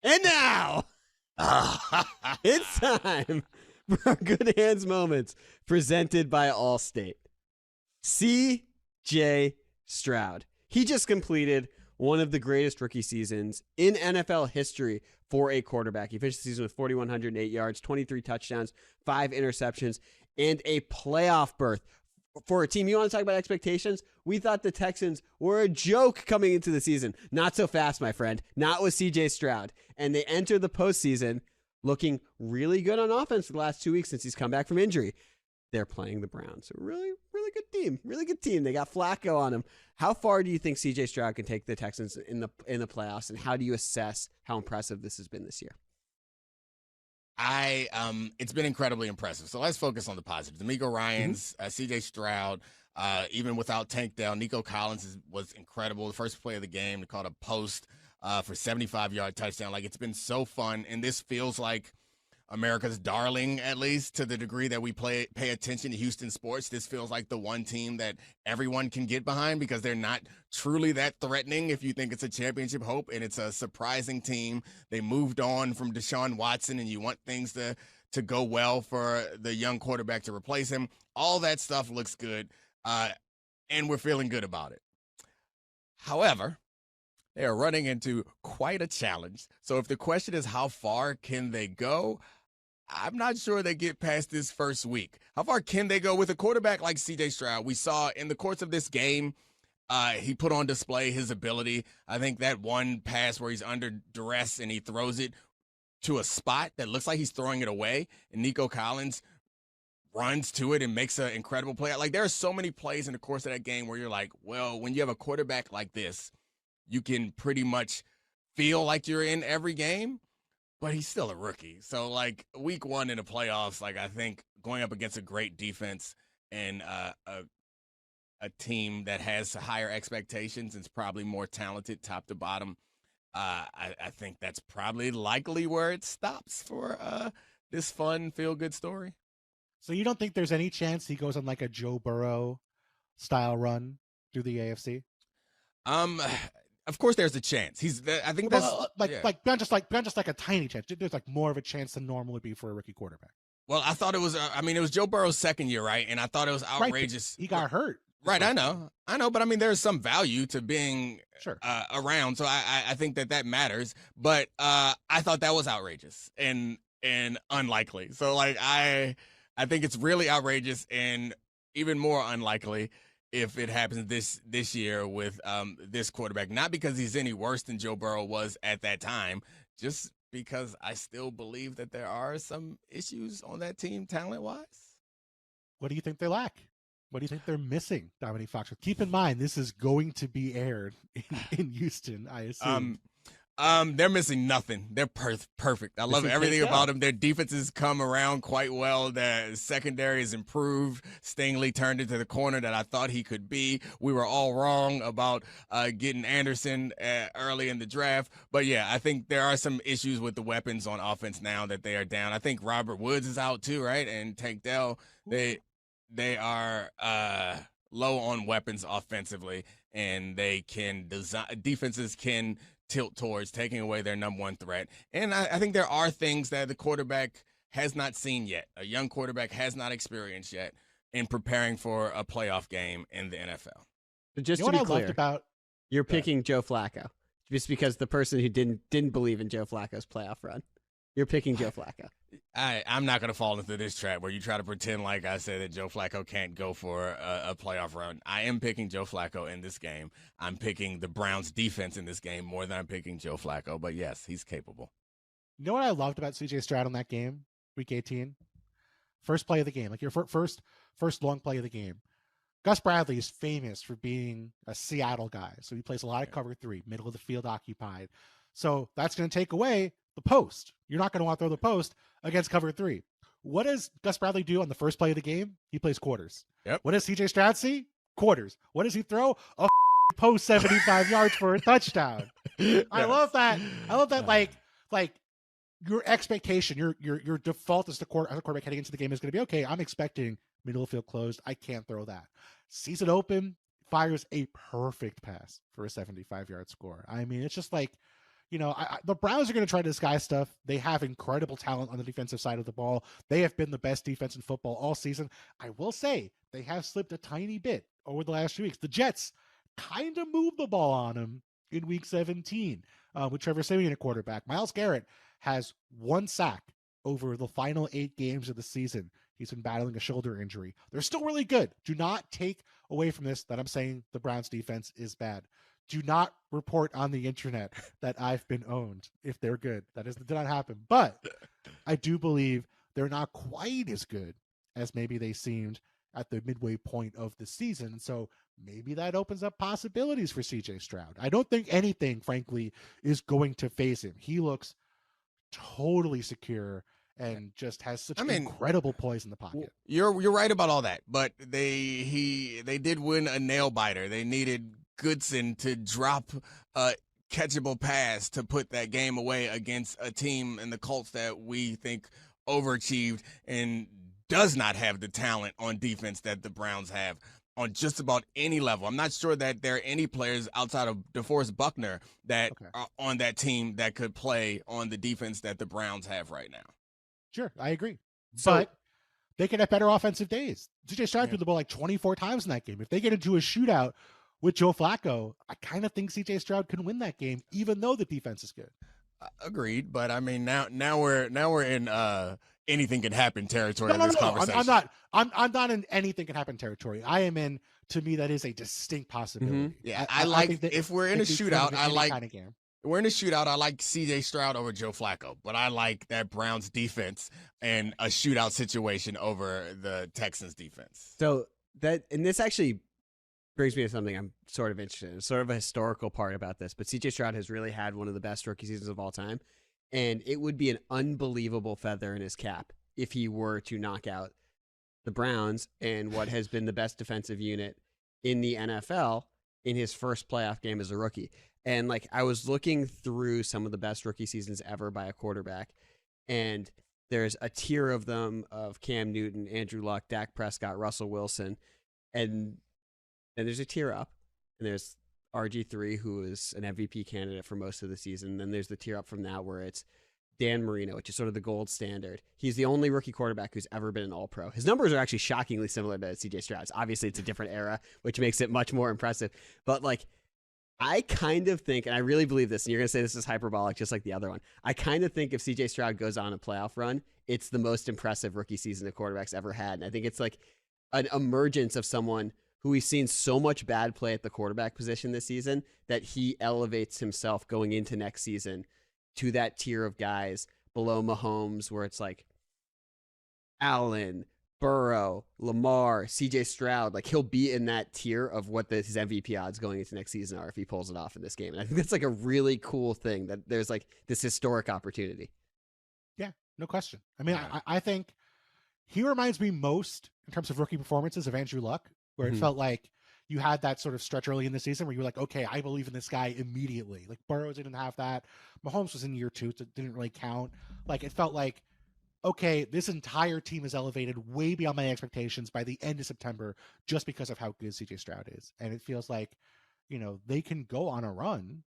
And now, it's time for our Good Hands Moments presented by Allstate. C.J. Stroud. He just completed one of the greatest rookie seasons in NFL history for a quarterback. He finished the season with 4,108 yards, 23 touchdowns, 5 interceptions, and a playoff berth. For a team, you want to talk about expectations? We thought the Texans were a joke coming into the season. Not so fast, my friend. Not with C.J. Stroud. And they enter the postseason looking really good on offense for the last 2 weeks since he's come back from injury. They're playing the Browns. Really, really good team. Really good team. They got Flacco on them. How far do you think C.J. Stroud can take the Texans in the playoffs, and how do you assess how impressive this has been this year? It's been incredibly impressive. So let's focus on the positives. D'Amico Ryans, C.J. Stroud, even without Tank Dell, Nico Collins was incredible. The first play of the game, they called a post for 75-yard touchdown. Like, it's been so fun, and this feels like America's darling, at least to the degree that we pay attention to Houston sports. This feels like the one team that everyone can get behind because they're not truly that threatening if you think it's a championship hope, and it's a surprising team. They moved on from Deshaun Watson, and you want things to go well for the young quarterback to replace him. All that stuff looks good, and we're feeling good about it. However, they are running into quite a challenge. So if the question is how far can they go, I'm not sure they get past this first week. How far can they go with a quarterback like C.J. Stroud? We saw in the course of this game, he put on display his ability. I think that one pass where he's under duress and he throws it to a spot that looks like he's throwing it away, and Nico Collins runs to it and makes an incredible play. Like, there are so many plays in the course of that game where you're like, well, when you have a quarterback like this, you can pretty much feel like you're in every game, but he's still a rookie. So, like, week one in the playoffs, like, I think going up against a great defense and a team that has higher expectations and is probably more talented top to bottom, I think that's probably likely where it stops for this fun, feel-good story. So you don't think there's any chance he goes on like a Joe Burrow style run through the AFC? Of course, there's a chance. I think that's beyond just like a tiny chance. There's like more of a chance than normal would be for a rookie quarterback. Well, I thought it was. It was Joe Burrow's second year, right? And I thought it was outrageous. Right, he got hurt. Right, I know. But I mean, there's some value to being around, so I think that matters. But I thought that was outrageous and unlikely. So, like, I think it's really outrageous and even more unlikely if it happens this year with this quarterback. Not because he's any worse than Joe Burrow was at that time, just because I still believe that there are some issues on that team talent-wise. What do you think they lack? What do you think they're missing, Domonique Foxworth? Keep in mind, this is going to be aired in Houston, I assume. They're missing nothing. They're perfect. I love everything about them. Their defenses come around quite well. Their secondary is improved. Stingley turned into the corner that I thought he could be. We were all wrong about getting Anderson early in the draft. But, yeah, I think there are some issues with the weapons on offense now that they are down. I think Robert Woods is out too, right? And Tank Dell, they are low on weapons offensively, and they can defenses can tilt towards taking away their number one threat. And I think there are things that the quarterback has not seen yet. A young quarterback has not experienced yet in preparing for a playoff game in the NFL. But just to be clear, you're picking Joe Flacco just because the person who didn't believe in Joe Flacco's playoff run. You're picking Joe Flacco. I'm not going to fall into this trap where you try to pretend like I said that Joe Flacco can't go for a playoff run. I am picking Joe Flacco in this game. I'm picking the Browns defense in this game more than I'm picking Joe Flacco. But, yes, he's capable. You know what I loved about C.J. Stroud in that game, week 18? First play of the game, like your first long play of the game. Gus Bradley is famous for being a Seattle guy. So he plays a lot of cover 3, middle of the field occupied. So that's going to take away the post. You're not going to want to throw the post against cover 3. What does Gus Bradley do on the first play of the game? He plays quarters. Yep. What does C.J. Stroud see? Quarters. What does he throw? A post 75 yards for a touchdown. I love that. Like your expectation, your default as a quarterback heading into the game is going to be, okay, I'm expecting middle of field closed. I can't throw that. Sees it open, fires a perfect pass for a 75-yard score. I mean, it's just like, The Browns are going to try to disguise stuff. They have incredible talent on the defensive side of the ball. They have been the best defense in football all season. I will say they have slipped a tiny bit over the last 2 weeks. The Jets kind of moved the ball on them in week 17 with Trevor Siemian at quarterback. Myles Garrett has 1 sack over the final 8 games of the season. He's been battling a shoulder injury. They're still really good. Do not take away from this that I'm saying the Browns defense is bad. Do not report on the internet that I've been owned if they're good. That did not happen. But I do believe they're not quite as good as maybe they seemed at the midway point of the season. So maybe that opens up possibilities for CJ Stroud. I don't think anything, frankly, is going to phase him. He looks totally secure and just has such incredible poise in the pocket. You're right about all that, but they did win a nail biter. They needed Goodson to drop a catchable pass to put that game away against a team in the Colts that we think overachieved and does not have the talent on defense that the Browns have on just about any level. I'm not sure that there are any players outside of DeForest Buckner that are on that team that could play on the defense that the Browns have right now. Sure, I agree. But they could have better offensive days. CJ Stroud threw the ball like 24 times in that game. If they get into a shootout with Joe Flacco, I kind of think CJ Stroud can win that game, even though the defense is good. Agreed, but I mean now we're in anything can happen territory in this conversation. I'm not in anything can happen territory. I am in, to me, that is a distinct possibility. Mm-hmm. Yeah, I like if we're in a shootout, I like kind of game. We're in a shootout. I like CJ Stroud over Joe Flacco, but I like that Browns defense and a shootout situation over the Texans defense. So this actually brings me to something I'm sort of interested in. It's sort of a historical part about this, but CJ Stroud has really had one of the best rookie seasons of all time, and it would be an unbelievable feather in his cap if he were to knock out the Browns and what has been the best defensive unit in the NFL in his first playoff game as a rookie. And I was looking through some of the best rookie seasons ever by a quarterback, and there's a tier of them of Cam Newton, Andrew Luck, Dak Prescott, Russell Wilson, and then there's a tier up, and there's RG3, who is an MVP candidate for most of the season. Then there's the tier up from that where it's Dan Marino, which is sort of the gold standard. He's the only rookie quarterback who's ever been an All-Pro. His numbers are actually shockingly similar to CJ Stroud's. Obviously, it's a different era, which makes it much more impressive. But I kind of think, and I really believe this, and you're going to say this is hyperbolic just like the other one, I kind of think if CJ Stroud goes on a playoff run, it's the most impressive rookie season the quarterback's ever had. And I think it's an emergence of someone who we've seen so much bad play at the quarterback position this season that he elevates himself going into next season to that tier of guys below Mahomes, where it's Allen, Burrow, Lamar, CJ Stroud. He'll be in that tier of what his MVP odds going into next season are if he pulls it off in this game. And I think that's a really cool thing that there's this historic opportunity. Yeah, no question. I mean, I think he reminds me most in terms of rookie performances of Andrew Luck, where it felt like you had that sort of stretch early in the season where you were like, okay, I believe in this guy immediately. Burrow didn't have that. Mahomes was in year 2, so it didn't really count. It felt like, okay, this entire team is elevated way beyond my expectations by the end of September just because of how good CJ Stroud is. And it feels like, they can go on a run.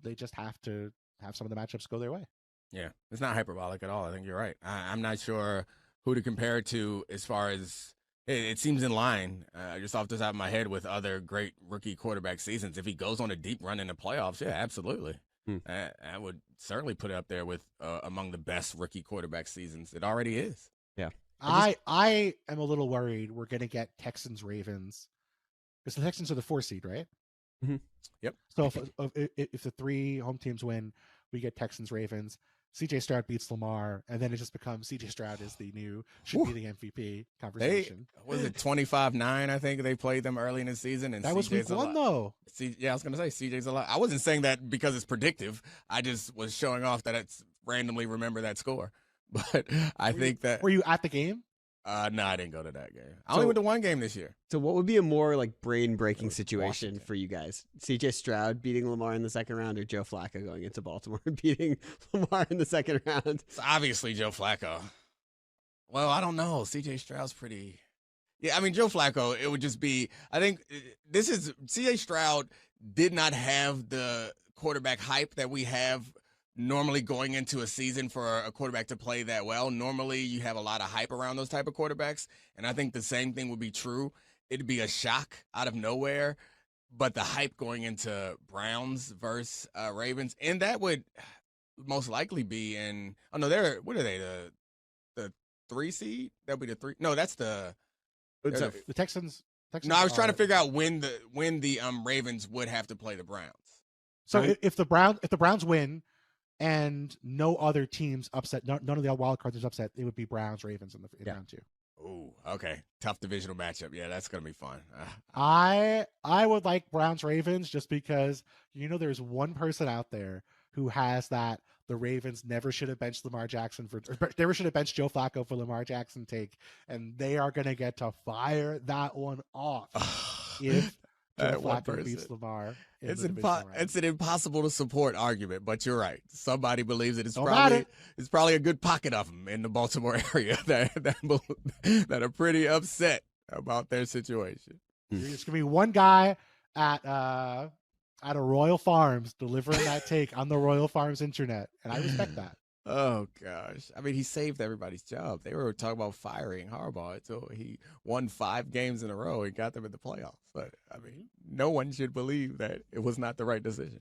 They just have to have some of the matchups go their way. Yeah, it's not hyperbolic at all. I think you're right. I'm not sure who to compare it to as far as it seems in line, just off the top of my head, with other great rookie quarterback seasons. If he goes on a deep run in the playoffs, yeah, absolutely. I would certainly put it up there with among the best rookie quarterback seasons. It already is. Yeah. I am a little worried we're going to get Texans-Ravens, because the Texans are the 4 seed, right? Mm-hmm. Yep. So if the 3 home teams win, we get Texans-Ravens. CJ Stroud beats Lamar, and then it just becomes CJ Stroud is the new, should be the MVP conversation. Was it 25-9? I think they played them early in the season. And that was week 1, though. Yeah, I was going to say CJ's a lot. I wasn't saying that because it's predictive. I just was showing off that it's randomly remember that score. But I think that. Were you at the game? No, I didn't go to that game. I only went to one game this year. So what would be a more brain-breaking situation for you guys? CJ Stroud beating Lamar in the second round, or Joe Flacco going into Baltimore and beating Lamar in the second round? It's obviously Joe Flacco. Well, I don't know. CJ Stroud's pretty. Yeah, I mean, Joe Flacco, it would just be. I think CJ Stroud did not have the quarterback hype that we have normally going into a season for a quarterback to play that well. Normally you have a lot of hype around those type of quarterbacks, and I think the same thing would be true. It'd be a shock out of nowhere, but the hype going into Browns versus Ravens, and that would most likely be in – what are they, the 3 seed? That would be the 3 – no, that's the Texans. No, I was trying to figure out when the Ravens would have to play the Browns. So if the Browns win and no other teams upset, none of the wild cards is upset, it would be Browns Ravens in round 2. Oh, okay. Tough divisional matchup. Yeah, that's gonna be fun. I would like Browns Ravens just because there's one person out there who has that the Ravens never should have benched Lamar Jackson never should have benched Joe Flacco for Lamar Jackson take, and they are gonna get to fire that one off if Joe Flacco beats Lamar. It's an impossible to support argument, but you're right. Somebody believes it. It's probably a good pocket of them in the Baltimore area that are pretty upset about their situation. There's gonna be one guy at a Royal Farms delivering that take on the Royal Farms internet, and I respect that. Oh gosh, I mean, he saved everybody's job. They were talking about firing Harbaugh until he won 5 games in a row and got them in the playoffs. But I mean, no one should believe that it was not the right decision.